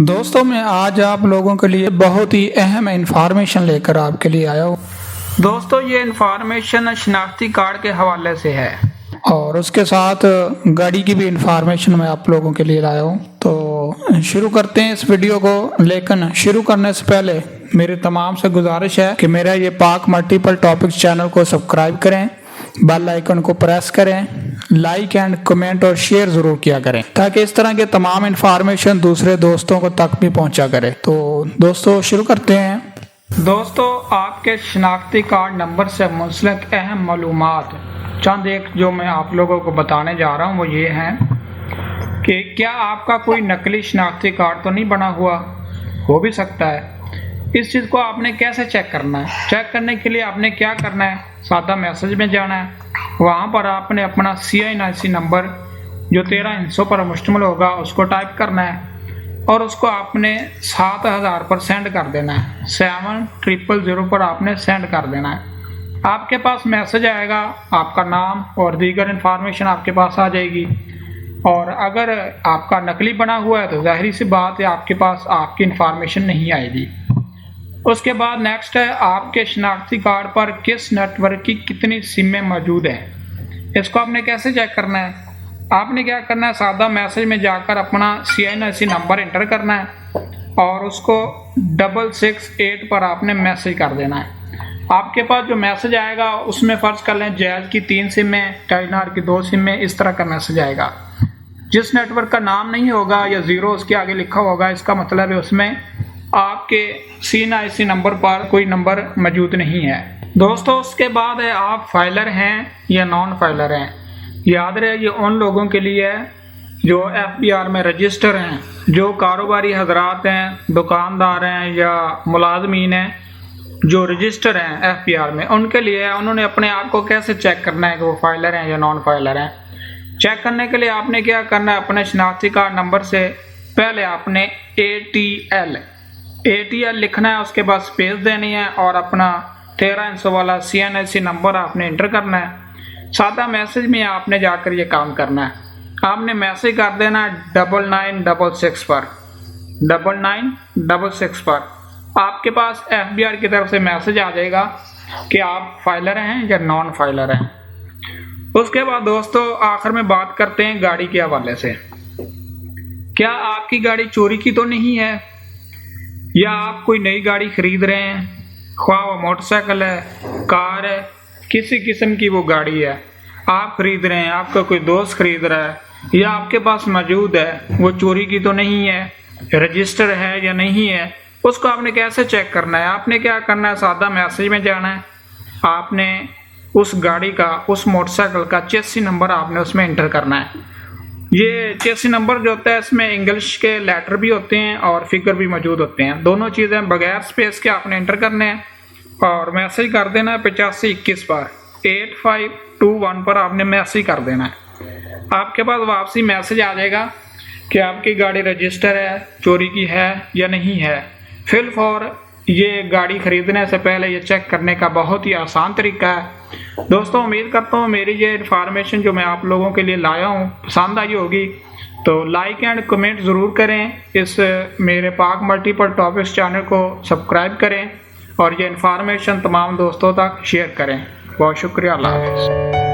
दोस्तों मैं आज आप लोगों के लिए बहुत ही अहम इंफॉर्मेशन लेकर आपके लिए आया हूँ। दोस्तों ये इंफॉर्मेशन शनाख्ती कार्ड के हवाले से है और उसके साथ गाड़ी की भी इंफॉर्मेशन मैं आप लोगों के लिए लाया हूँ। तो शुरू करते हैं इस वीडियो को। लेकिन शुरू करने से पहले मेरी तमाम से गुजारिश है कि मेरा ये पाक मल्टीपल टॉपिक्स चैनल को सब्सक्राइब करें, बेल आइकन को प्रेस करें, लाइक एंड कमेंट और शेयर जरूर किया करें ताकि इस तरह के तमाम इंफॉर्मेशन दूसरे दोस्तों को तक भी पहुंचा करे। तो दोस्तों शुरू करते हैं। दोस्तों आपके शनाख्ती कार्ड नंबर से मुंसलिक अहम मालूमात चंद एक जो मैं आप लोगों को बताने जा रहा हूं वो ये है कि क्या आपका कोई नकली शनाख्ती कार्ड तो नहीं बना हुआ। हो भी सकता है। इस चीज़ को आपने कैसे चेक करना है? चेक करने के लिए आपने क्या करना है, सादा मैसेज में जाना है, वहाँ पर आपने अपना CINIC नंबर जो 13 हिस्सों पर मुश्तमिल होगा उसको टाइप करना है और उसको आपने 7000 पर सेंड कर देना है। 7000 पर आपने सेंड कर देना है। आपके पास मैसेज आएगा, आपका नाम और दीगर इंफॉर्मेशन आपके पास आ जाएगी। और अगर आपका नकली बना हुआ है तो जाहिर सी बात है आपके पास आपकी इंफॉर्मेशन नहीं आएगी। उसके बाद नेक्स्ट है आपके शनाख्ती कार्ड पर किस नेटवर्क की कितनी सिमें मौजूद हैं। इसको आपने कैसे चेक करना है? आपने क्या करना है, सादा मैसेज में जाकर अपना CINIC नंबर इंटर करना है और उसको 668 पर आपने मैसेज कर देना है। आपके पास जो मैसेज आएगा उसमें फ़र्ज कर लें जैज़ की 3 सिमें, टेलीनॉर की 2 सिमें, इस तरह का मैसेज आएगा। जिस नेटवर्क का नाम नहीं होगा या ज़ीरो उसके आगे लिखा होगा, इसका मतलब है उसमें आपके CINIC नंबर पर कोई नंबर मौजूद नहीं है। दोस्तों उसके बाद है आप फाइलर हैं या नॉन फाइलर हैं। याद रहे ये उन लोगों के लिए है जो FBR में रजिस्टर हैं, जो कारोबारी हजरात हैं, दुकानदार हैं या मुलाजमीन हैं जो रजिस्टर हैं FBR में, उनके लिए है। उन्होंने अपने आप को कैसे चेक करना है कि वो फाइलर हैं या नॉन फाइलर हैं। चेक करने के लिए आपने क्या करना है, अपने शनाख्ती कार्ड नंबर से पहले आपने ATL लिखना है, उसके बाद स्पेस देनी है और अपना 13 हिस्सों वाला CINIC नंबर आपने इंटर करना है। सादा मैसेज में आपने जाकर ये काम करना है। आपने मैसेज कर देना है 9966 पर, 9966 पर। आपके पास FBR की तरफ से मैसेज आ जाएगा कि आप फाइलर हैं या नॉन फाइलर हैं। उसके बाद दोस्तों आखिर में बात करते हैं गाड़ी के हवाले से। क्या आपकी गाड़ी चोरी की तो नहीं है या आप कोई नई गाड़ी खरीद रहे हैं, ख्वाह वो मोटरसाइकिल है, कार है, किसी किस्म की वो गाड़ी है, आप खरीद रहे हैं, आपका कोई दोस्त खरीद रहा है या आपके पास मौजूद है, वो चोरी की तो नहीं है, रजिस्टर है या नहीं है, उसको आपने कैसे चेक करना है? आपने क्या करना है, सादा मैसेज में जाना है, आपने उस गाड़ी का, उस मोटरसाइकिल का चेसी नंबर आपने उसमें इंटर करना है। ये चेसी नंबर जो होता है इसमें इंग्लिश के लेटर भी होते हैं और फिगर भी मौजूद होते हैं। दोनों चीज़ें बगैर स्पेस के आपने इंटर करने हैं और मैसेज कर देना है 8521 पर, 8521 पर आपने मैसेज कर देना है। आपके पास वापसी मैसेज आ जाएगा कि आपकी गाड़ी रजिस्टर है, चोरी की है या नहीं है। फिल फॉर ये गाड़ी खरीदने से पहले ये चेक करने का बहुत ही आसान तरीका है। दोस्तों उम्मीद करता हूँ मेरी ये इन्फॉर्मेशन जो मैं आप लोगों के लिए लाया हूँ पसंद आई होगी। तो लाइक एंड कमेंट ज़रूर करें, इस मेरे पाक मल्टीपल टॉपिक्स चैनल को सब्सक्राइब करें और ये इन्फॉर्मेशन तमाम दोस्तों तक शेयर करें। बहुत शुक्रिया। अल्लाह हाफ़िज़।